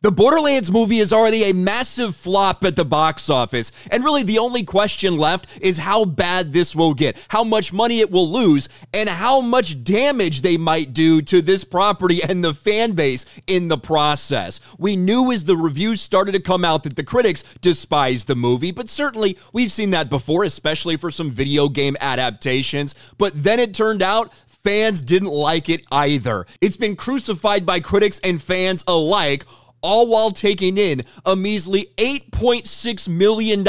The Borderlands movie is already a massive flop at the box office, and really the only question left is how bad this will get, how much money it will lose, and how much damage they might do to this property and the fan base in the process. We knew as the reviews started to come out that the critics despised the movie, but certainly we've seen that before, especially for some video game adaptations. But then it turned out fans didn't like it either. It's been crucified by critics and fans alike, all while taking in a measly $8.6 million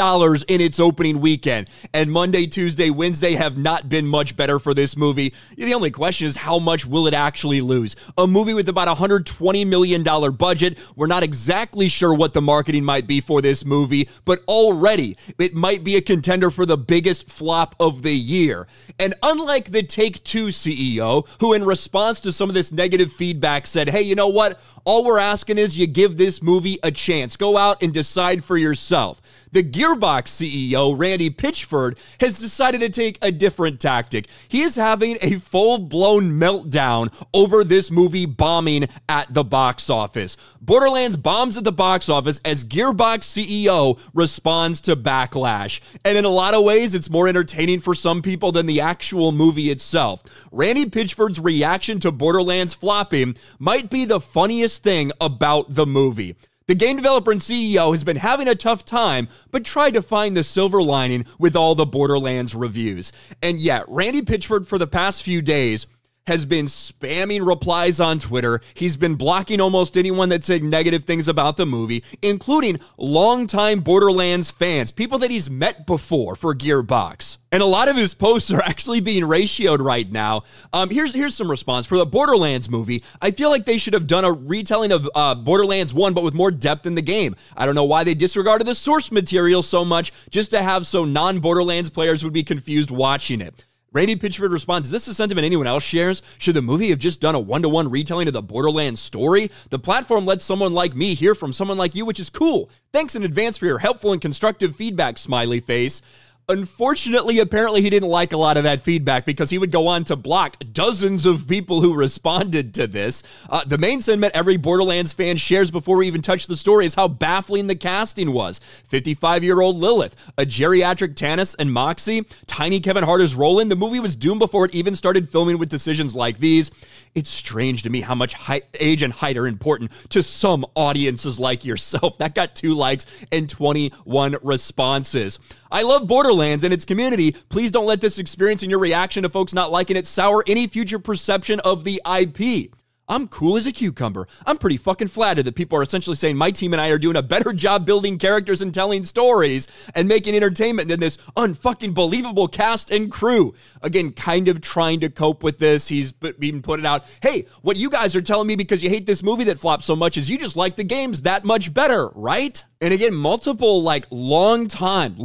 in its opening weekend. And Monday, Tuesday, Wednesday have not been much better for this movie. The only question is, how much will it actually lose? A movie with about $120 million budget. We're not exactly sure what the marketing might be for this movie, but already it might be a contender for the biggest flop of the year. And unlike the Take-Two CEO, who in response to some of this negative feedback said, hey, you know what? All we're asking is you give this movie a chance. Go out and decide for yourself. The Gearbox CEO, Randy Pitchford, has decided to take a different tactic. He is having a full-blown meltdown over this movie bombing at the box office. Borderlands bombs at the box office as Gearbox CEO responds to backlash. And in a lot of ways, it's more entertaining for some people than the actual movie itself. Randy Pitchford's reaction to Borderlands flopping might be the funniest thing about the movie. The game developer and CEO has been having a tough time, but tried to find the silver lining with all the Borderlands reviews. And yet, Randy Pitchford for the past few days has been spamming replies on Twitter. He's been blocking almost anyone that said negative things about the movie, including longtime Borderlands fans, people that he's met before for Gearbox. And a lot of his posts are actually being ratioed right now. Here's some response. For the Borderlands movie, I feel like they should have done a retelling of Borderlands 1, but with more depth in the game. I don't know why they disregarded the source material so much, just to have so non-Borderlands players would be confused watching it. Randy Pitchford responds, is this a sentiment anyone else shares? Should the movie have just done a one-to-one retelling of the Borderlands story? The platform lets someone like me hear from someone like you, which is cool. Thanks in advance for your helpful and constructive feedback, smiley face. Unfortunately, apparently he didn't like a lot of that feedback because he would go on to block dozens of people who responded to this. The main sentiment every Borderlands fan shares before we even touch the story is how baffling the casting was. 55-year-old Lilith, a geriatric Tannis and Moxie, tiny Kevin Hart as Roland. The movie was doomed before it even started filming with decisions like these. It's strange to me how much age and height are important to some audiences like yourself. That got 2 likes and 21 responses. I love Borderlands and its community. Please don't let this experience and your reaction to folks not liking it sour any future perception of the IP. I'm cool as a cucumber. I'm pretty fucking flattered that people are essentially saying my team and I are doing a better job building characters and telling stories and making entertainment than this unfucking believable cast and crew. Again, kind of trying to cope with this. He's even put it out, hey, what you guys are telling me because you hate this movie that flopped so much is you just like the games that much better, right? And again, multiple long-time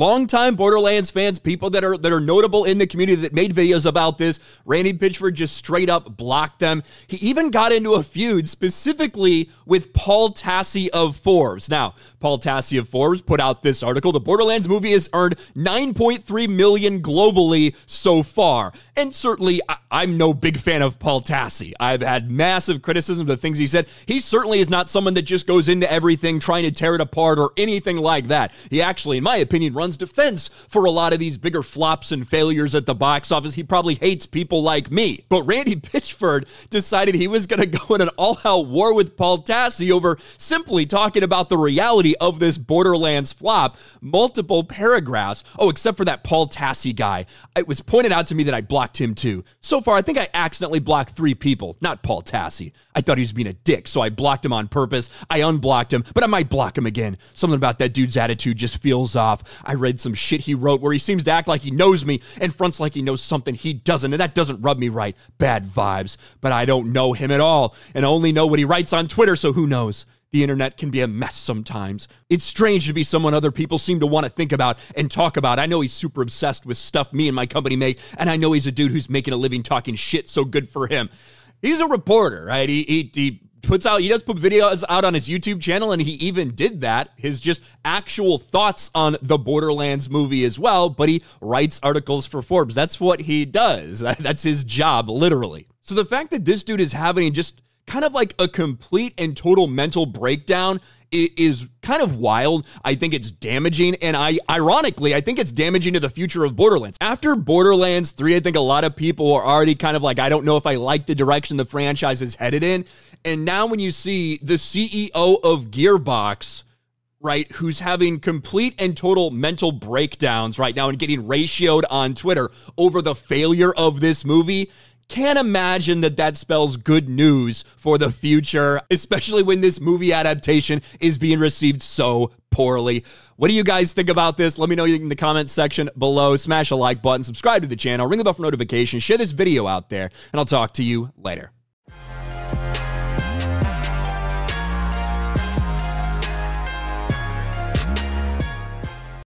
Borderlands fans, people that are notable in the community that made videos about this. Randy Pitchford just straight up blocked them. He even got into a feud specifically with Paul Tassi of Forbes. Now, Paul Tassi of Forbes put out this article. The Borderlands movie has earned $9.3 million globally so far. And certainly, I'm no big fan of Paul Tassi. I've had massive criticism of the things he said. He certainly is not someone that just goes into everything trying to tear it apart or anything like that. He actually, in my opinion, runs defense for a lot of these bigger flops and failures at the box office. He probably hates people like me. But Randy Pitchford decided he was going to go in an all-out war with Paul Tassi over simply talking about the reality of this Borderlands flop. Multiple paragraphs. Oh, except for that Paul Tassi guy. It was pointed out to me that I blocked him too. So far, I think I accidentally blocked 3 people, not Paul Tassi. I thought he was being a dick, so I blocked him on purpose. I unblocked him, but I might block him again. Something about that dude's attitude just feels off. I read some shit he wrote where he seems to act like he knows me and fronts like he knows something he doesn't, and that doesn't rub me right. Bad vibes. But I don't know him at all, and only know what he writes on Twitter, so who knows? The internet can be a mess sometimes. It's strange to be someone other people seem to want to think about and talk about. I know he's super obsessed with stuff me and my company make, and I know he's a dude who's making a living talking shit, so good for him. He's a reporter, right? He does put videos out on his YouTube channel, and he even did that, his just actual thoughts on the Borderlands movie as well, but he writes articles for Forbes. That's what he does. That's his job, literally. So the fact that this dude is having just kind of like a complete and total mental breakdown is kind of wild. I think it's damaging, and ironically, I think it's damaging to the future of Borderlands. After Borderlands 3, I think a lot of people are already kind of like, I don't know if I like the direction the franchise is headed in. And now when you see the CEO of Gearbox, right, who's having complete and total mental breakdowns right now and getting ratioed on Twitter over the failure of this movie, can't imagine that that spells good news for the future, especially when this movie adaptation is being received so poorly. What do you guys think about this? Let me know in the comments section below. Smash a like button, subscribe to the channel, ring the bell for notifications, share this video out there, and I'll talk to you later.